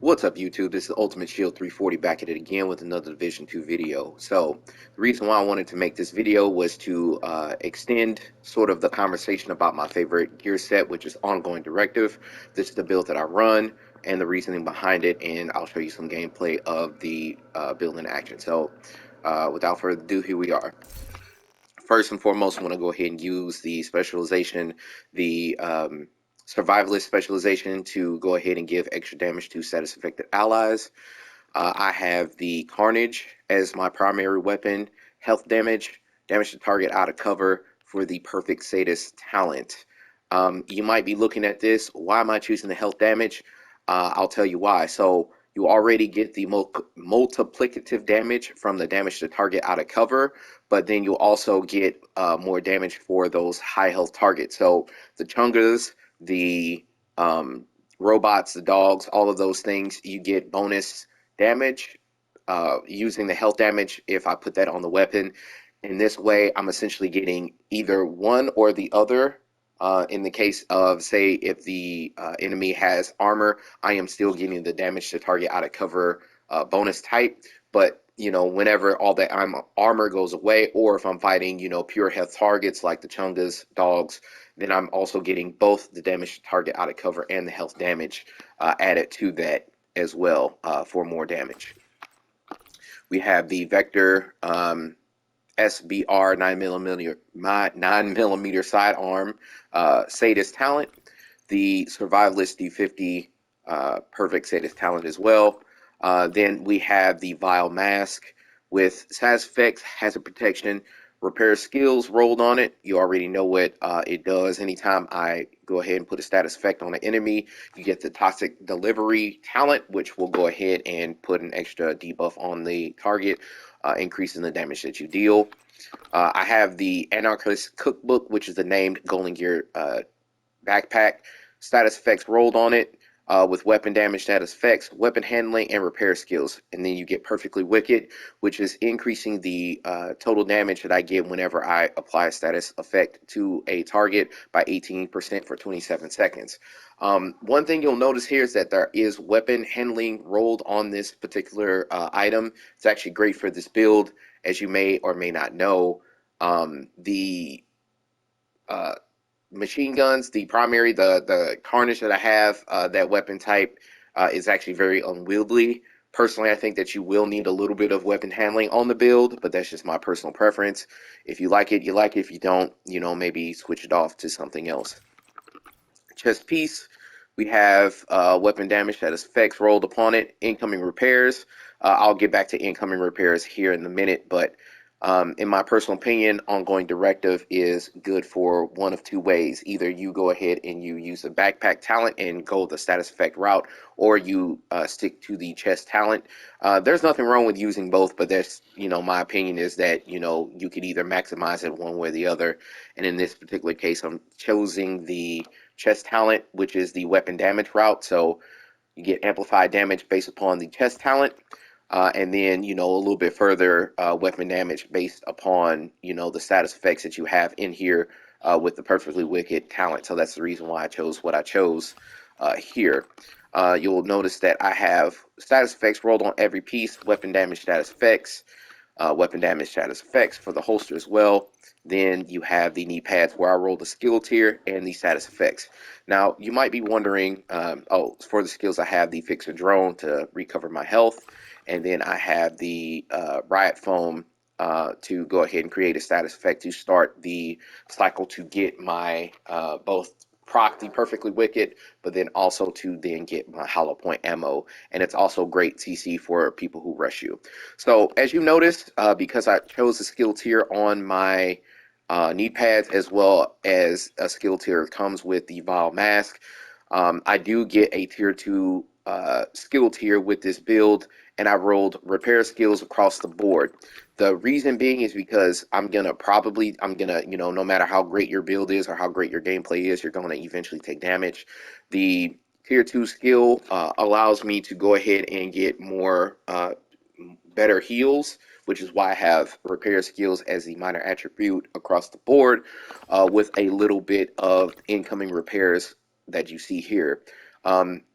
What's up, YouTube? This is Ultimate Shield 340 back at it again with another Division 2 video. So the reason why I wanted to make this video was to extend sort of the conversation about my favorite gear set, which is On-Going Directive. This is the build that I run and the reasoning behind it, and I'll show you some gameplay of the build in action. So without further ado, here we are. First and foremost, I want to go ahead and use the specialization, the survivalist specialization, to go ahead and give extra damage to status affected allies. I have the Carnage as my primary weapon, health damage, damage to target out of cover for the perfect sadist talent. You might be looking at this, why am I choosing the health damage? I'll tell you why. So you already get the multiplicative damage from the damage to target out of cover, but then you'll also get more damage for those high health targets. So the chungas, the robots, the dogs, all of those things, you get bonus damage using the health damage if I put that on the weapon. In this way, I'm essentially getting either one or the other. In the case of, say, if the enemy has armor, I am still getting the damage to target out of cover bonus type. But, whenever all that armor goes away, or if I'm fighting, pure health targets like the chungas, dogs, then I'm also getting both the damage to target out of cover and the health damage added to that as well for more damage. We have the Vector SBR 9mm sidearm sadist talent, the Survivalist D50 perfect sadist talent as well. Then we have the Vile Mask with status effects, hazard protection, repair skills rolled on it. You already know what it does. Anytime I go ahead and put a status effect on an enemy, you get the Toxic Delivery talent, which will go ahead and put an extra debuff on the target, increasing the damage that you deal. I have the Anarchist Cookbook, which is the named Golden Gear backpack. Status effects rolled on it with weapon damage status effects, weapon handling, and repair skills. And then you get Perfectly Wicked, which is increasing the total damage that I get whenever I apply a status effect to a target by 18% for 27 seconds. One thing you'll notice here is that there is weapon handling rolled on this particular item. It's actually great for this build, as you may or may not know. The machine guns, the primary, the Carnage that I have, that weapon type is actually very unwieldy. Personally, I think that you will need a little bit of weapon handling on the build, but that's just my personal preference. If you like it, you like it. If you don't, maybe switch it off to something else. Chest piece, we have weapon damage that is effects rolled upon it, incoming repairs. I'll get back to incoming repairs here in a minute, but in my personal opinion, On-Going Directive is good for one of two ways. Either you go ahead and you use the backpack talent and go the status effect route, or you stick to the chest talent. There's nothing wrong with using both, but that's, my opinion is that, you could either maximize it one way or the other. And in this particular case, I'm choosing the chest talent, which is the weapon damage route. So you get amplified damage based upon the chest talent. And then, a little bit further weapon damage based upon, the status effects that you have in here with the Perfectly Wicked talent. So that's the reason why I chose what I chose here. You'll notice that I have status effects rolled on every piece, weapon damage status effects, for the holster as well. Then you have the knee pads where I roll the skill tier and the status effects. Now, you might be wondering, for the skills, I have the Fixer Drone to recover my health. And then I have the Riot Foam to go ahead and create a status effect to start the cycle to get my both proc the Perfectly Wicked, but then also to then get my hollow point ammo. And it's also great CC for people who rush you. So as you noticed, because I chose the skill tier on my knee pads as well as a skill tier comes with the Vile Mask, I do get a tier 2 skill tier with this build, and I rolled repair skills across the board. The reason being is because I'm gonna, no matter how great your build is or how great your gameplay is, you're gonna eventually take damage. The tier 2 skill allows me to go ahead and get more better heals, which is why I have repair skills as the minor attribute across the board, with a little bit of incoming repairs that you see here.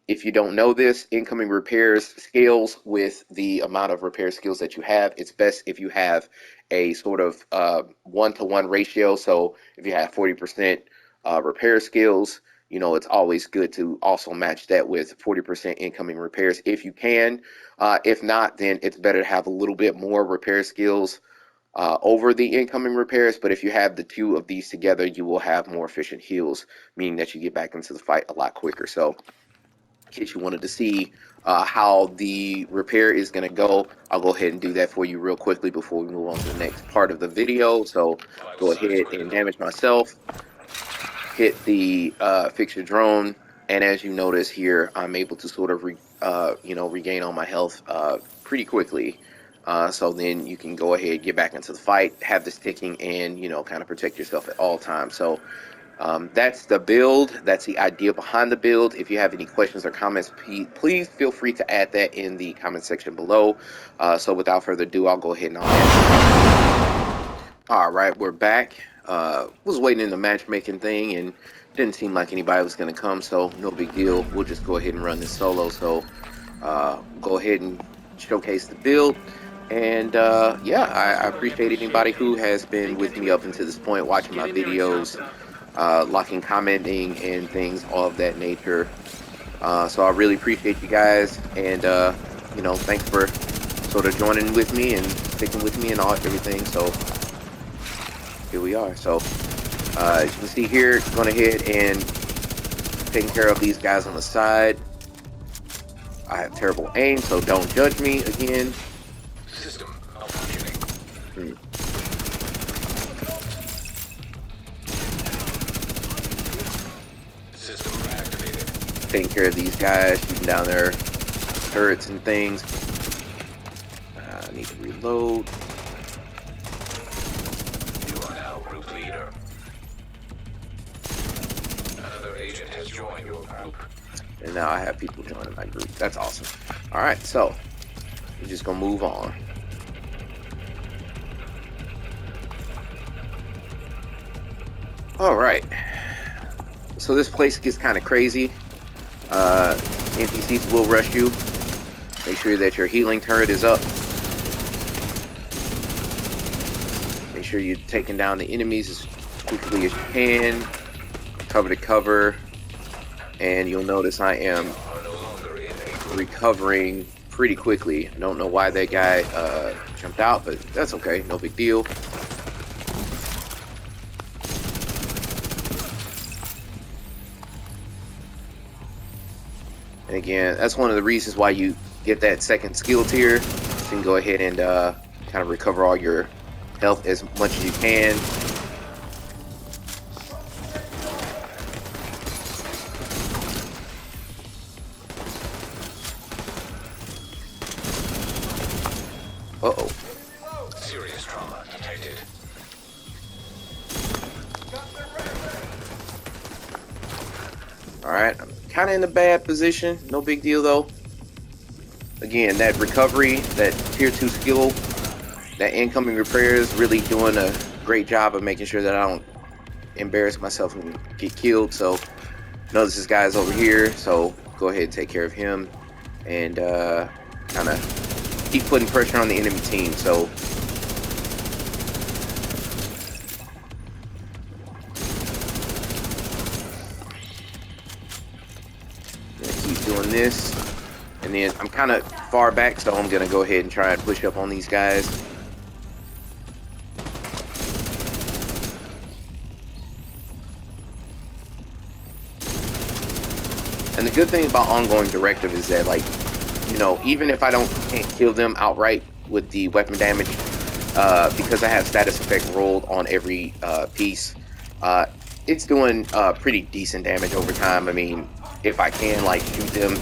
if you don't know this, incoming repairs scales with the amount of repair skills that you have. It's best if you have a sort of 1-to-1 ratio. So if you have 40% repair skills, you know, it's always good to also match that with 40% incoming repairs if you can. If not, then it's better to have a little bit more repair skills over the incoming repairs. But if you have the two of these together, you will have more efficient heals, meaning that you get back into the fight a lot quicker. So in case you wanted to see how the repair is going to go, I'll go ahead and do that for you real quickly before we move on to the next part of the video. So go ahead and damage myself, hit the fix your drone, and as you notice here, I'm able to sort of regain all my health pretty quickly. So then you can go ahead, get back into the fight, have this ticking, and kind of protect yourself at all times. So that's the build. That's the idea behind the build. If you have any questions or comments, please feel free to add that in the comment section below. So without further ado, I'll go ahead and all right, we're back. Was waiting in the matchmaking thing and didn't seem like anybody was going to come, so no big deal. We'll just go ahead and run this solo. So go ahead and showcase the build. And yeah, I appreciate anybody who has been with me up until this point, watching my videos, liking, commenting, and things of that nature. So I really appreciate you guys, and thanks for sort of joining with me and sticking with me and everything. So here we are. So as you can see here, going ahead and taking care of these guys on the side. I have terrible aim, so don't judge me again. System malfunctioning. System reactivated. Taking care of these guys, shooting down their turrets and things. I need to reload. You are now group leader. Another agent has joined your group. And now I have people joining my group. That's awesome. All right, so we're just gonna move on. All right. So this place gets kind of crazy. NPCs will rush you. Make sure that your healing turret is up. Make sure you're taking down the enemies as quickly as you can. Cover to cover. And you'll notice I am recovering pretty quickly. I don't know why that guy jumped out, but that's okay. No big deal. And again, that's one of the reasons why you get that second skill tier. You can go ahead and kind of recover all your health as much as you can. Uh-oh. Serious trauma detected. Alright, I'm kind of in a bad position. No big deal, though. Again, that recovery, that tier 2 skill, that incoming repairs, really doing a great job of making sure that I don't embarrass myself and get killed. So, notice this guy's over here, so go ahead and take care of him. And kind of keep putting pressure on the enemy team. So keep doing this, and then I'm kind of far back, so I'm gonna go ahead and try and push up on these guys. And the good thing about On-Going Directive is that, like, even if I can't kill them outright with the weapon damage, because I have status effect rolled on every piece, it's doing pretty decent damage over time. I mean, if I can, like, shoot them,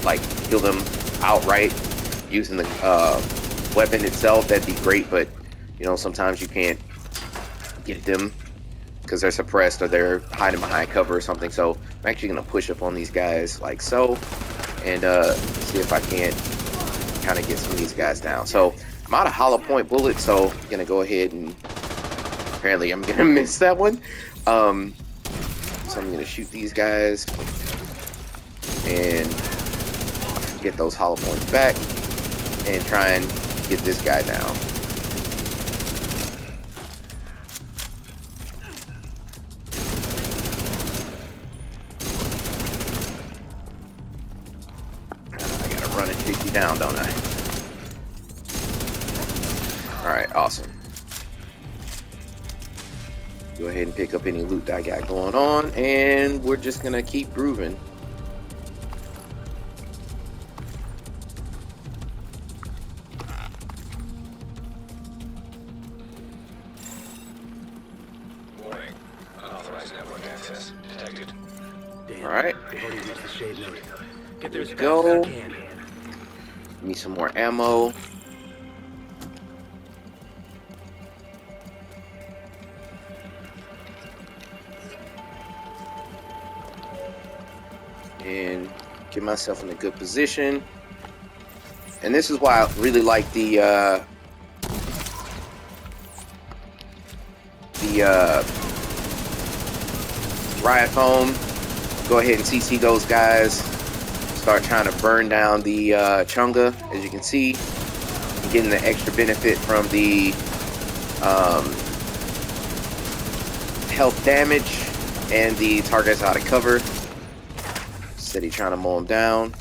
like, kill them outright using the weapon itself, that'd be great. But sometimes you can't get them because they're suppressed or they're hiding behind cover or something. So I'm actually gonna push up on these guys like so, and see if I can't kind of get some of these guys down. So I'm out of hollow point bullets, so I'm gonna go ahead and apparently I'm gonna miss that one. So I'm gonna shoot these guys, and get those hollow points back and try and get this guy down. I gotta run and chase you down, don't I? Alright, awesome. Go ahead and pick up any loot that I got going on, and we're just gonna keep grooving. Warning. Unauthorized network access detected. Alright. Get there as fast Go. as I can. Need some more ammo. And get myself in a good position. And this is why I really like the riot foam. Go ahead and CC those guys. Start trying to burn down the chunga. As you can see, I'm getting the extra benefit from the health damage and the targets out of cover. Steady trying to mow him down.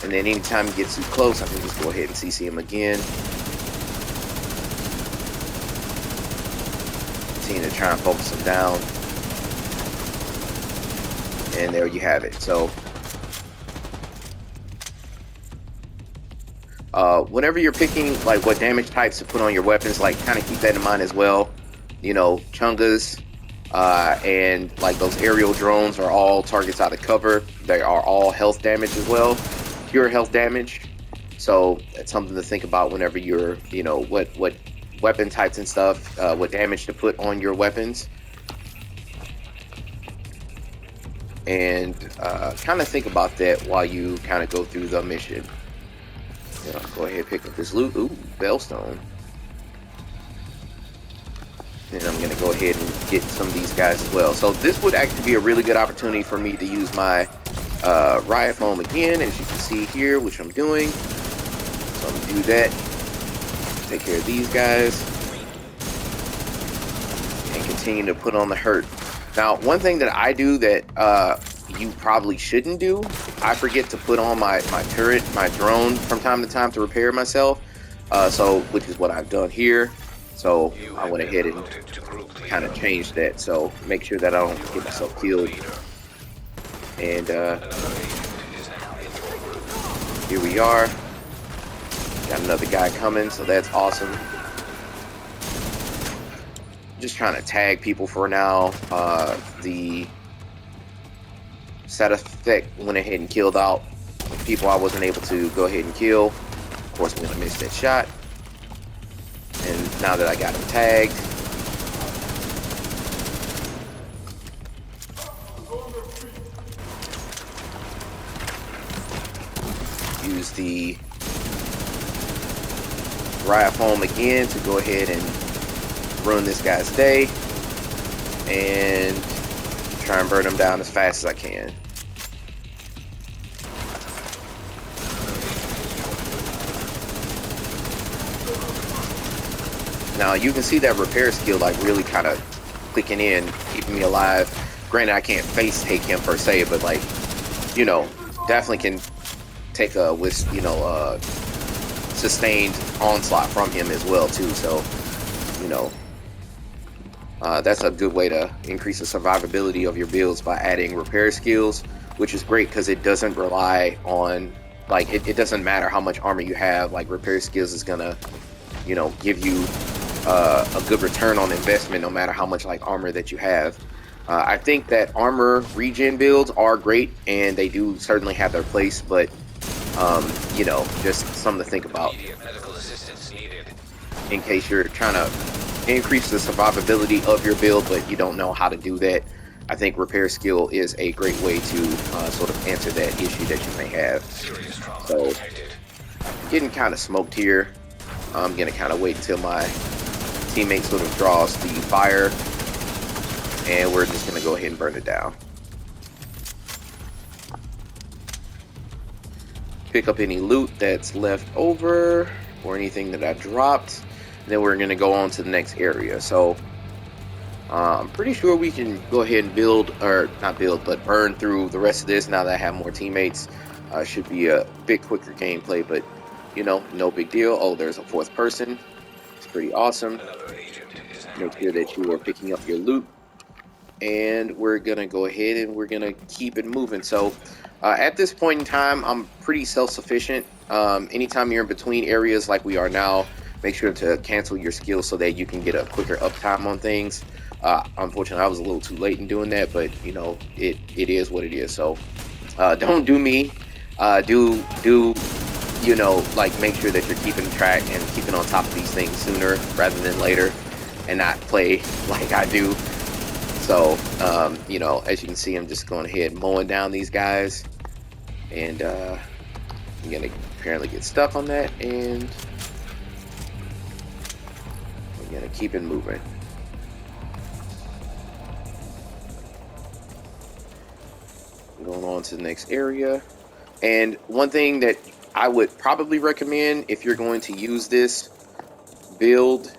And then anytime he gets too close, I can just go ahead and CC him again. Continue to try and focus him down. And there you have it. So whenever you're picking like what damage types to put on your weapons, like kind of keep that in mind as well. You know, chungas and like those aerial drones are all targets out of cover. They are all health damage as well, pure health damage. So it's something to think about whenever you're, you know, what weapon types and stuff, what damage to put on your weapons. And kind of think about that while you kind of go through the mission. You know, go ahead and pick up this loot. Ooh, Bellstone. And I'm going to go ahead and get some of these guys as well. So this would actually be a really good opportunity for me to use my riot foam again, as you can see here, which I'm doing. So I'm going to do that. Take care of these guys. And continue to put on the hurt. Now, one thing that I do that you probably shouldn't do, I forget to put on my turret, my drone from time to time to repair myself. Which is what I've done here. So I went ahead and kind of changed that. So make sure that I don't get myself killed. And here we are. Got another guy coming, so that's awesome. Just trying to tag people for now. The set effect went ahead and killed out people I wasn't able to go ahead and kill. Of course, I'm gonna miss that shot. And now that I got him tagged, use the riot foam again to go ahead and ruin this guy's day and try and burn him down as fast as I can. Now you can see that repair skill like really kind of clicking in, keeping me alive. Granted, I can't face take him per se, but like, you know, definitely can take a sustained onslaught from him as well too. So, you know, that's a good way to increase the survivability of your builds by adding repair skills, which is great because it doesn't rely on like it doesn't matter how much armor you have. Like repair skills is gonna, you know, give you a good return on investment no matter how much like armor that you have. I think that armor regen builds are great and they do certainly have their place, but you know, just something to think about in case you're trying to increase the survivability of your build but you don't know how to do that. I think repair skill is a great way to sort of answer that issue that you may have. So getting kind of smoked here. I'm gonna kind of wait until my teammate sort of draws the fire, and we're just gonna go ahead and burn it down. pick up any loot that's left over or anything that I dropped. Then we're going to go on to the next area. So I'm pretty sure we can go ahead and build, or not build, but burn through the rest of this now that I have more teammates. Should be a bit quicker gameplay, but you know, no big deal. Oh, there's a fourth person. It's pretty awesome. Make sure that you are picking up your loot. And we're gonna go ahead and we're gonna keep it moving. So at this point in time, I'm pretty self-sufficient. Anytime you're in between areas like we are now, make sure to cancel your skills so that you can get a quicker uptime on things. Unfortunately, I was a little too late in doing that, but you know, it is what it is. So don't do me. Do you know, like, make sure that you're keeping track and keeping on top of these things sooner rather than later, and not play like I do. So you know, as you can see, I'm just going ahead mowing down these guys, and I'm gonna apparently get stuck on that, and we're gonna keep it moving. Going on to the next area. And one thing that I would probably recommend if you're going to use this build,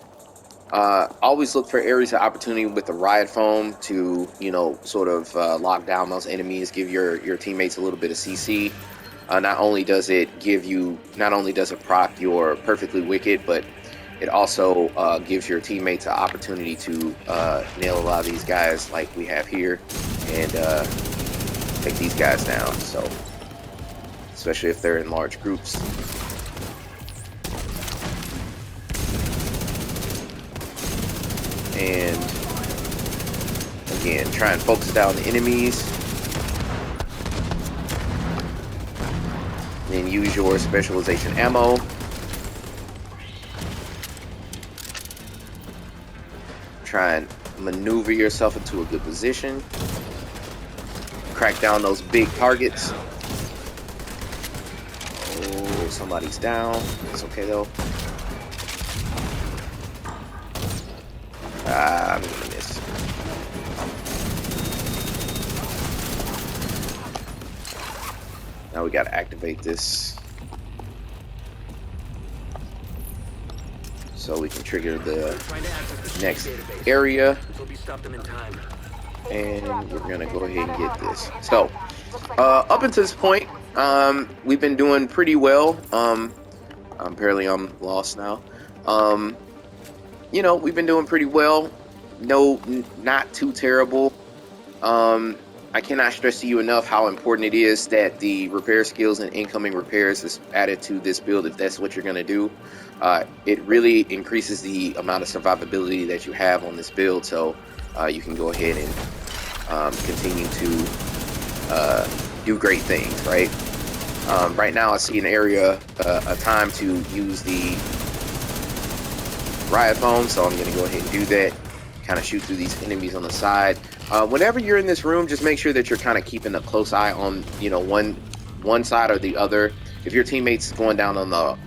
always look for areas of opportunity with the riot foam to, you know, sort of lock down those enemies, give your teammates a little bit of CC. Not only does it proc your perfectly wicked, but it also gives your teammates an opportunity to nail a lot of these guys like we have here, and take these guys down. So especially if they're in large groups. And again, try and focus down the enemies. Then use your specialization ammo. Try and maneuver yourself into a good position. Crack down those big targets. Oh, somebody's down. It's okay though. I'm gonna miss. Now we gotta activate this so we can trigger the next area, and we're gonna go ahead and get this. So up until this point, we've been doing pretty well. Apparently I'm lost now. You know, we've been doing pretty well. No, not too terrible. I cannot stress to you enough how important it is that the repair skills and incoming repairs is added to this build if that's what you're going to do. It really increases the amount of survivability that you have on this build, so you can go ahead and continue to do great things, right? Right now I see an area, a time to use the riot foam, so I'm going to go ahead and do that. Kind of shoot through these enemies on the side. Whenever you're in this room, just make sure that you're kind of keeping a close eye on, you know, one side or the other. If your teammate's going down on the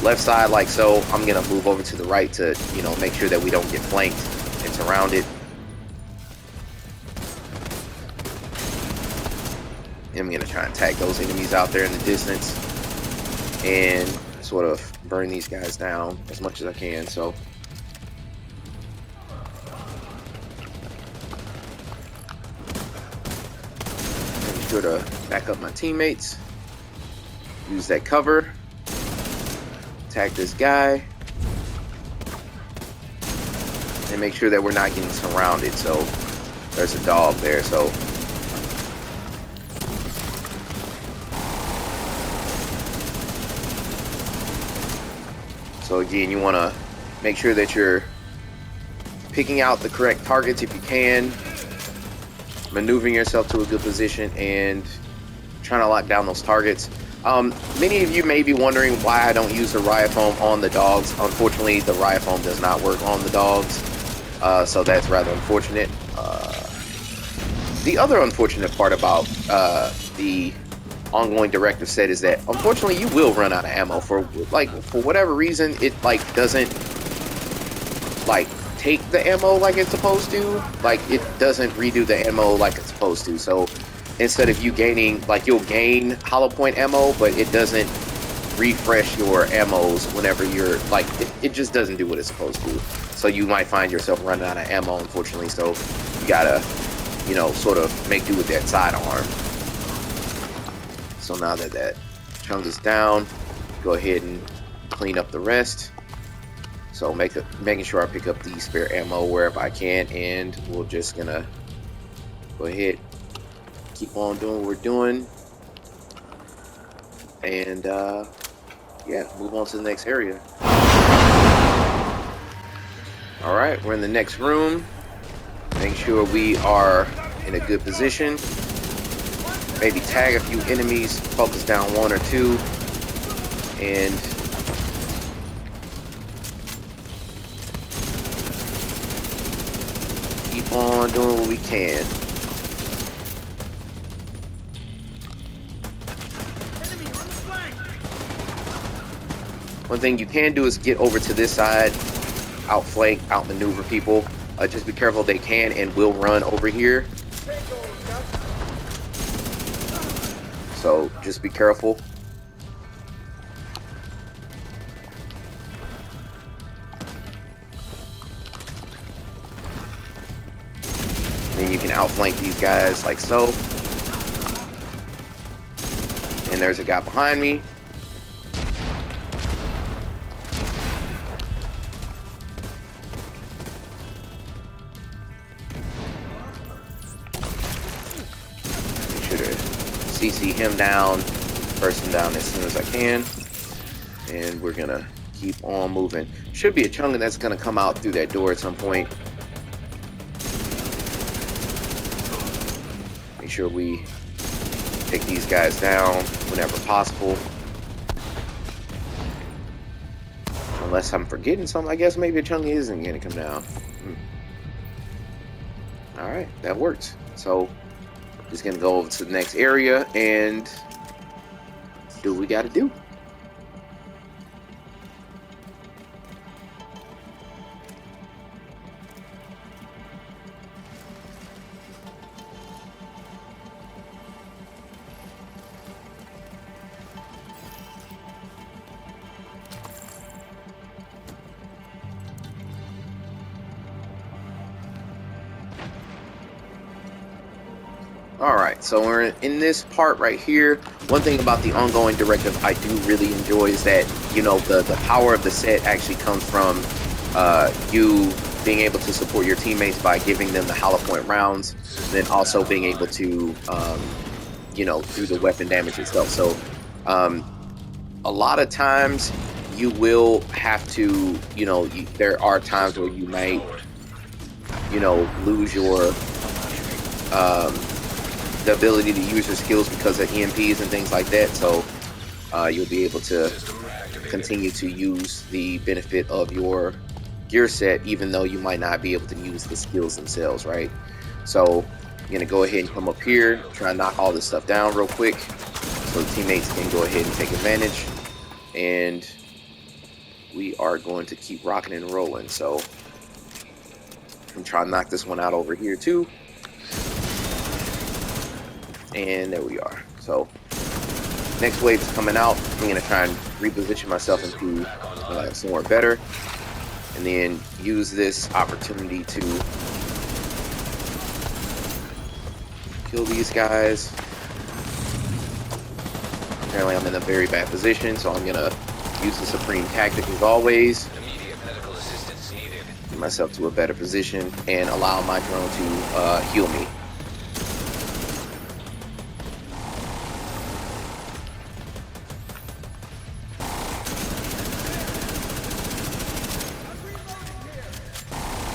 left side like so, I'm going to move over to the right to, you know, make sure that we don't get flanked and surrounded. And I'm going to try and tag those enemies out there in the distance and sort of burn these guys down as much as I can. So make sure to back up my teammates, use that cover, attack this guy, and make sure that we're not getting surrounded. So there's a dog there, so again, you want to make sure that you're picking out the correct targets if you can, maneuvering yourself to a good position, and trying to lock down those targets. Many of you may be wondering why I don't use the riot foam on the dogs. Unfortunately, the riot foam does not work on the dogs, so that's rather unfortunate. The other unfortunate part about the On-Going Directive set is that unfortunately you will run out of ammo for whatever reason. It doesn't take the ammo like it's supposed to. It doesn't redo the ammo like it's supposed to. So instead of you gaining, like, you'll gain hollow point ammo, but it doesn't refresh your ammos whenever you're, like, it just doesn't do what it's supposed to do. So you might find yourself running out of ammo, unfortunately, so you gotta, you know, sort of make do with that sidearm. So now that that chunk is down, go ahead and clean up the rest. So making sure I pick up the spare ammo wherever I can, and we're just gonna go ahead, keep on doing what we're doing, and yeah, move on to the next area. All right, we're in the next room. Make sure we are in a good position. Maybe tag a few enemies, focus down one or two, and keep on doing what we can. One thing you can do is get over to this side, outflank, outmaneuver people. Just be careful, they can and will run over here. So just be careful. Then you can outflank these guys like so. And there's a guy behind me. CC him down, person down as soon as I can, and we're gonna keep on moving. Should be a chunk that's gonna come out through that door at some point. Make sure we take these guys down whenever possible. Unless I'm forgetting something, I guess maybe a chunk isn't gonna come down. Alright, that works. So just gonna go over to the next area and do what we gotta do. Alright, so we're in this part right here. One thing about the ongoing directive I do really enjoy is that, you know, the power of the set actually comes from you being able to support your teammates by giving them the hollow point rounds, then also being able to, you know, do the weapon damage itself. So a lot of times you will have to, you know, there are times where you might, you know, lose your the ability to use your skills because of EMPs and things like that. So you'll be able to continue to use the benefit of your gear set, even though you might not be able to use the skills themselves, right? So I'm gonna go ahead and come up here, try and knock all this stuff down real quick so the teammates can go ahead and take advantage, and we are going to keep rocking and rolling. So I'm trying to knock this one out over here too. And there we are. So next wave is coming out. I'm gonna try and reposition myself into somewhere better, and then use this opportunity to kill these guys. Apparently I'm in a very bad position, so I'm gonna use the supreme tactic as always. Immediate medical assistance needed. Get myself to a better position and allow my drone to heal me.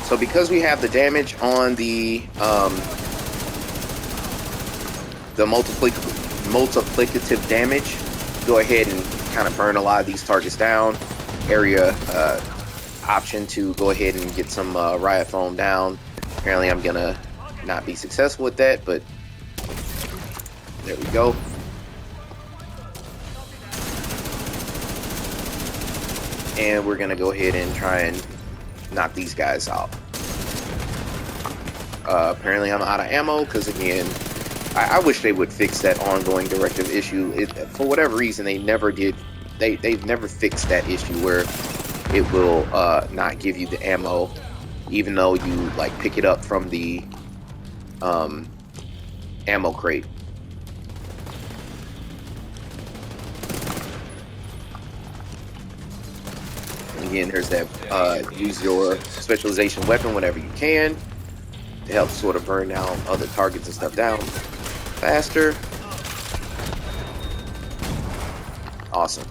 So because we have the damage on the multiplicative damage, go ahead and kind of burn a lot of these targets down. Area option to go ahead and get some riot foam down. Apparently I'm gonna not be successful with that, but there we go. And we're gonna go ahead and try and knock these guys out. Apparently I'm out of ammo because, again, I wish they would fix that ongoing directive issue. For whatever reason, they never did. They've never fixed that issue where it will not give you the ammo, even though you like pick it up from the ammo crate. And again, there's that use your specialization weapon whenever you can to help sort of burn down other targets and stuff down faster. Awesome.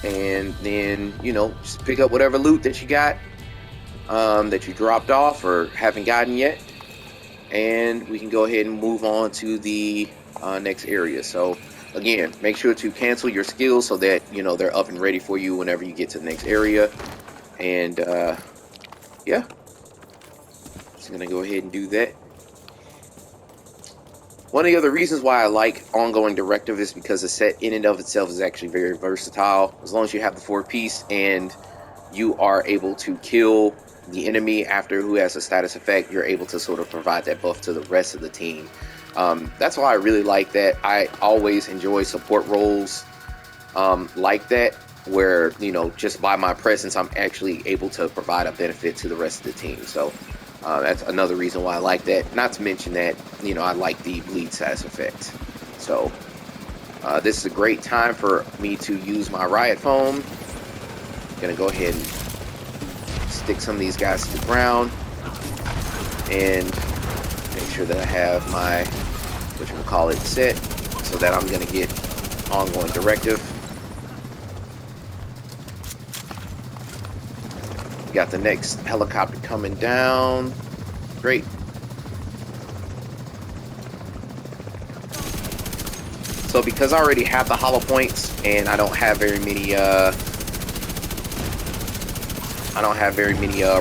And then, you know, just pick up whatever loot that you got, that you dropped off or haven't gotten yet. And we can go ahead and move on to the next area. So again, make sure to cancel your skills so that, you know, they're up and ready for you whenever you get to the next area. And yeah, just gonna go ahead and do that. One of the other reasons why I like Ongoing Directive is because the set in and of itself is actually very versatile. As long as you have the 4-piece and you are able to kill the enemy after who has a status effect, you're able to sort of provide that buff to the rest of the team. That's why I really like that. I always enjoy support roles like that, where, you know, just by my presence, I'm actually able to provide a benefit to the rest of the team. So that's another reason why I like that. Not to mention that, you know, I like the bleed status effect. So this is a great time for me to use my riot foam. Gonna go ahead and stick some of these guys to the ground and make sure that I have my, whatchamacallit, set so that I'm gonna get Ongoing Directive. Got the next helicopter coming down. Great. So because I already have the hollow points and I don't have very many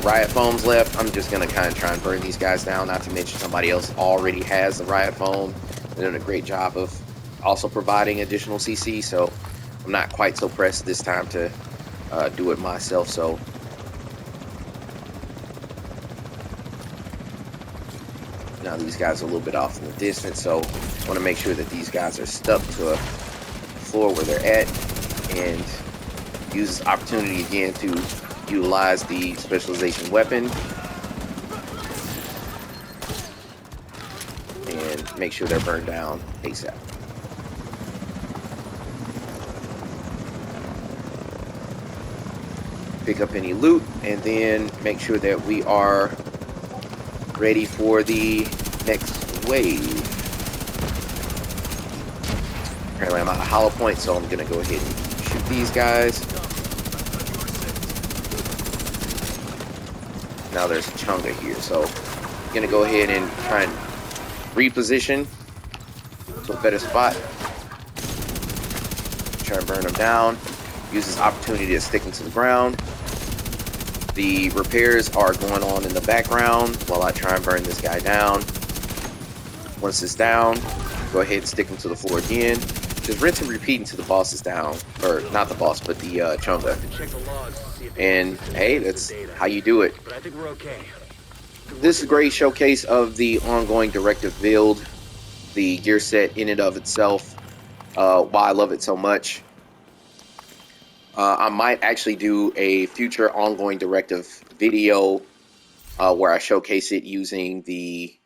riot foams left, I'm just gonna kind of try and burn these guys down. Not to mention somebody else already has the riot foam. They're doing a great job of also providing additional CC, so I'm not quite so pressed this time to do it myself. So now these guys are a little bit off in the distance, so I want to make sure that these guys are stuck to a floor where they're at, and use this opportunity again to utilize the specialization weapon and make sure they're burned down ASAP. Pick up any loot and then make sure that we are ready for the next wave. Apparently I'm out of hollow points, so I'm gonna go ahead and shoot these guys. Now there's a chunga here, so I'm gonna go ahead and try and reposition to a better spot. Try and burn them down. Use this opportunity to stick them to the ground. The repairs are going on in the background while I try and burn this guy down. Once it's down, go ahead and stick him to the floor again. Just rinse and repeat until the boss is down. Or not the boss, but the chunga. And hey, that's how you do it. But I think we're okay. This is a great showcase of the Ongoing Directive build, the gear set in and of itself, why I love it so much. I might actually do a future Ongoing Directive video where I showcase it using the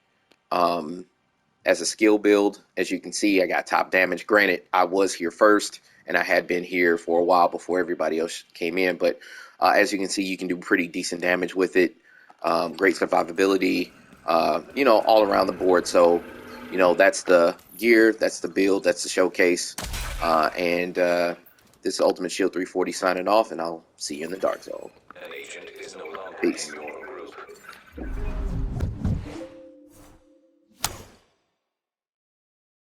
as a skill build. As you can see, I got top damage. Granted, I was here first, and I had been here for a while before everybody else came in, but as you can see, you can do pretty decent damage with it. Great survivability, you know, all around the board. So, you know, that's the gear, that's the build, that's the showcase, and this is Ultimate Shield 340 signing off, and I'll see you in the Dark Zone. An agent is no longer Peace. in your group.